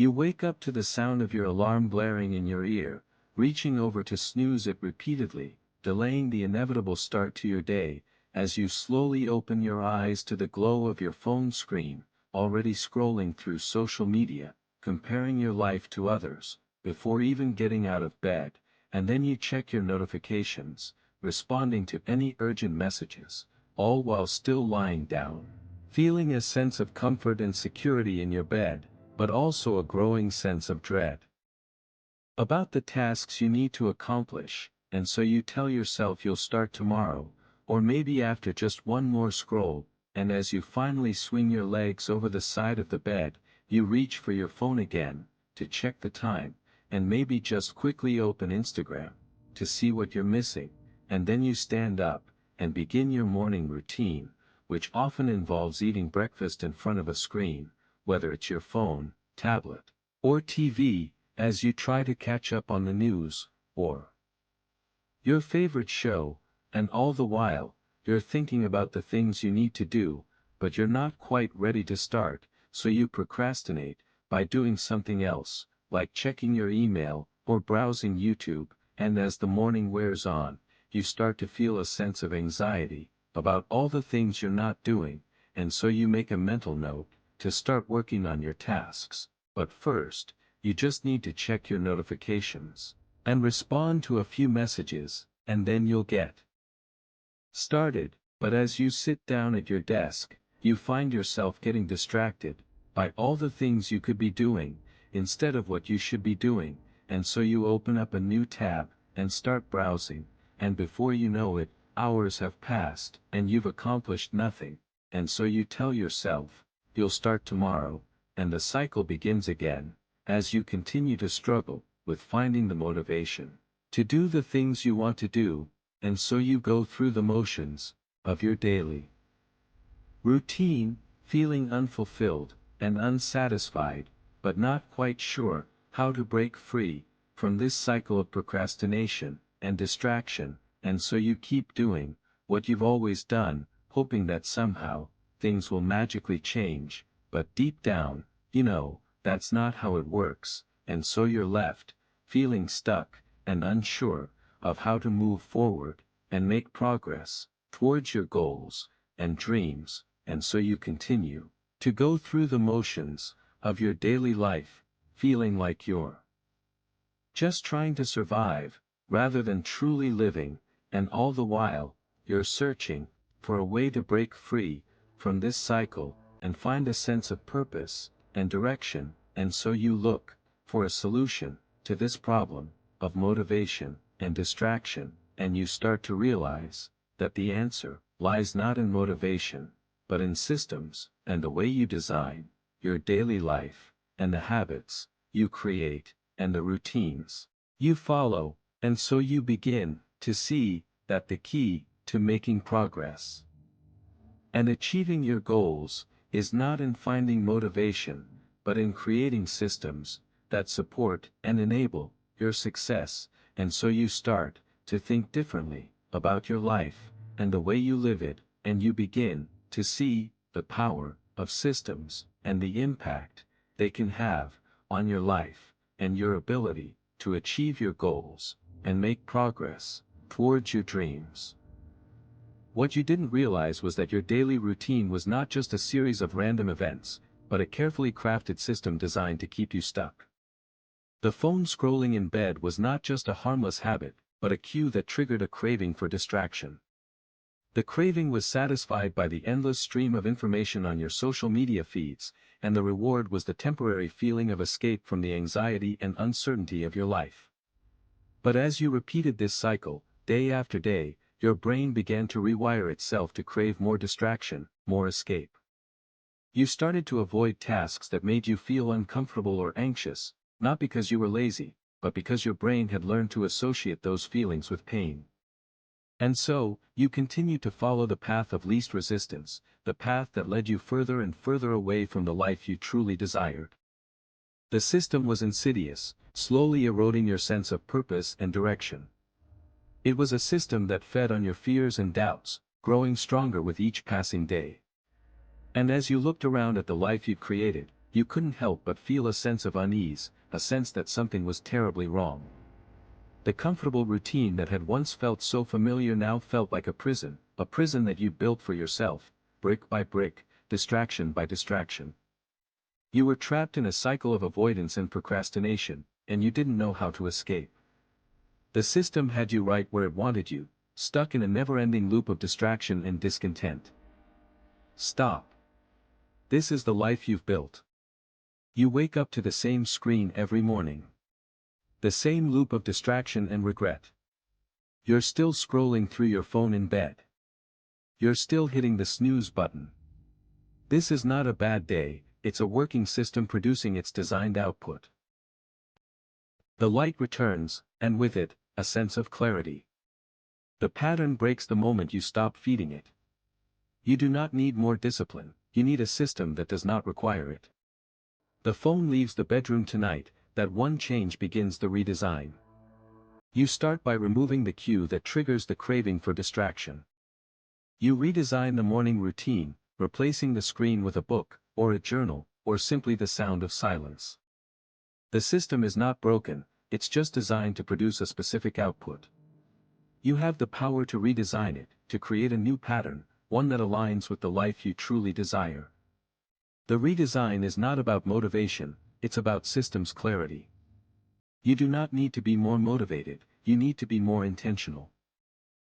You wake up to the sound of your alarm blaring in your ear, reaching over to snooze it repeatedly, delaying the inevitable start to your day, as you slowly open your eyes to the glow of your phone screen, already scrolling through social media, comparing your life to others, before even getting out of bed, and then you check your notifications, responding to any urgent messages, all while still lying down, feeling a sense of comfort and security in your bed, but also a growing sense of dread about the tasks you need to accomplish, and so you tell yourself you'll start tomorrow, or maybe after just one more scroll, and as you finally swing your legs over the side of the bed, you reach for your phone again, to check the time, and maybe just quickly open Instagram, to see what you're missing, and then you stand up, and begin your morning routine, which often involves eating breakfast in front of a screen, whether it's your phone, tablet, or TV, as you try to catch up on the news, or your favorite show, and all the while, you're thinking about the things you need to do, but you're not quite ready to start, so you procrastinate, by doing something else, like checking your email, or browsing YouTube, and as the morning wears on, you start to feel a sense of anxiety, about all the things you're not doing, and so you make a mental note, to start working on your tasks, but first, you just need to check your notifications, and respond to a few messages, and then you'll get started, but as you sit down at your desk, you find yourself getting distracted, by all the things you could be doing, instead of what you should be doing, and so you open up a new tab, and start browsing, and before you know it, hours have passed, and you've accomplished nothing, and so you tell yourself, you'll start tomorrow, and the cycle begins again, as you continue to struggle with finding the motivation to do the things you want to do, and so you go through the motions of your daily routine, feeling unfulfilled and unsatisfied, but not quite sure how to break free from this cycle of procrastination and distraction, and so you keep doing what you've always done, hoping that somehow things will magically change, but deep down, you know, that's not how it works, and so you're left feeling stuck and unsure of how to move forward and make progress towards your goals and dreams, and so you continue to go through the motions of your daily life, feeling like you're just trying to survive, rather than truly living, and all the while, you're searching for a way to break free from this cycle and find a sense of purpose and direction, and so you look for a solution to this problem of motivation and distraction, and you start to realize that the answer lies not in motivation, but in systems and the way you design your daily life, and the habits you create, and the routines you follow, and so you begin to see that the key to making progress and achieving your goals is not in finding motivation, but in creating systems that support and enable your success, and so you start to think differently about your life and the way you live it, and you begin to see the power of systems and the impact they can have on your life and your ability to achieve your goals and make progress towards your dreams. What you didn't realize was that your daily routine was not just a series of random events, but a carefully crafted system designed to keep you stuck. The phone scrolling in bed was not just a harmless habit, but a cue that triggered a craving for distraction. The craving was satisfied by the endless stream of information on your social media feeds, and the reward was the temporary feeling of escape from the anxiety and uncertainty of your life. But as you repeated this cycle, day after day, your brain began to rewire itself to crave more distraction, more escape. You started to avoid tasks that made you feel uncomfortable or anxious, not because you were lazy, but because your brain had learned to associate those feelings with pain. And so, you continued to follow the path of least resistance, the path that led you further and further away from the life you truly desired. The system was insidious, slowly eroding your sense of purpose and direction. It was a system that fed on your fears and doubts, growing stronger with each passing day. And as you looked around at the life you'd created, you couldn't help but feel a sense of unease, a sense that something was terribly wrong. The comfortable routine that had once felt so familiar now felt like a prison that you built for yourself, brick by brick, distraction by distraction. You were trapped in a cycle of avoidance and procrastination, and you didn't know how to escape. The system had you right where it wanted you, stuck in a never-ending loop of distraction and discontent. Stop. This is the life you've built. You wake up to the same screen every morning. The same loop of distraction and regret. You're still scrolling through your phone in bed. You're still hitting the snooze button. This is not a bad day, it's a working system producing its designed output. The light returns, and with it, a sense of clarity. The pattern breaks the moment you stop feeding it. You do not need more discipline, you need a system that does not require it. The phone leaves the bedroom tonight, that one change begins the redesign. You start by removing the cue that triggers the craving for distraction. You redesign the morning routine, replacing the screen with a book, or a journal, or simply the sound of silence. The system is not broken, it's just designed to produce a specific output. You have the power to redesign it, to create a new pattern, one that aligns with the life you truly desire. The redesign is not about motivation, it's about systems clarity. You do not need to be more motivated, you need to be more intentional.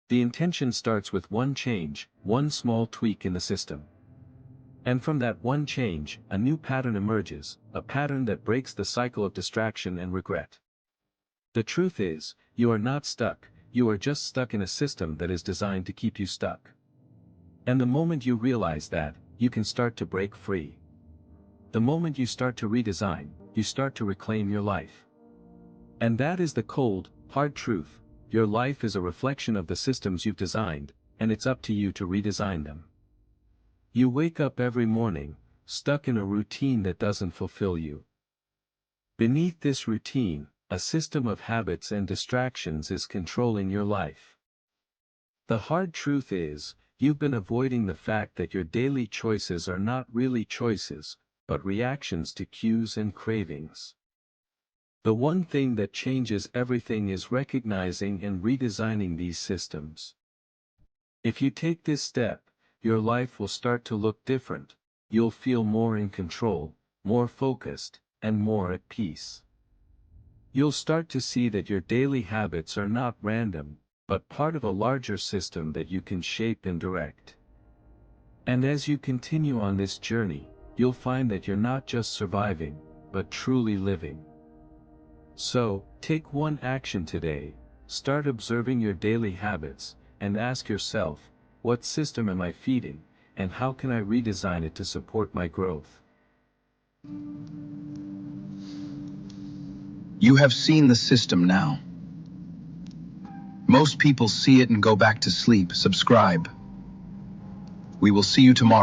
The intention starts with one change, one small tweak in the system. And from that one change, a new pattern emerges, a pattern that breaks the cycle of distraction and regret. The truth is, you are not stuck, you are just stuck in a system that is designed to keep you stuck. And the moment you realize that, you can start to break free. The moment you start to redesign, you start to reclaim your life. And that is the cold, hard truth. Your life is a reflection of the systems you've designed, and it's up to you to redesign them. You wake up every morning, stuck in a routine that doesn't fulfill you. Beneath this routine, a system of habits and distractions is controlling your life. The hard truth is, you've been avoiding the fact that your daily choices are not really choices, but reactions to cues and cravings. The one thing that changes everything is recognizing and redesigning these systems. If you take this step, your life will start to look different, you'll feel more in control, more focused, and more at peace. You'll start to see that your daily habits are not random, but part of a larger system that you can shape and direct. And as you continue on this journey, you'll find that you're not just surviving, but truly living. So, take one action today, start observing your daily habits, and ask yourself, what system am I feeding, and how can I redesign it to support my growth? You have seen the system now. Most people see it and go back to sleep. Subscribe. We will see you tomorrow.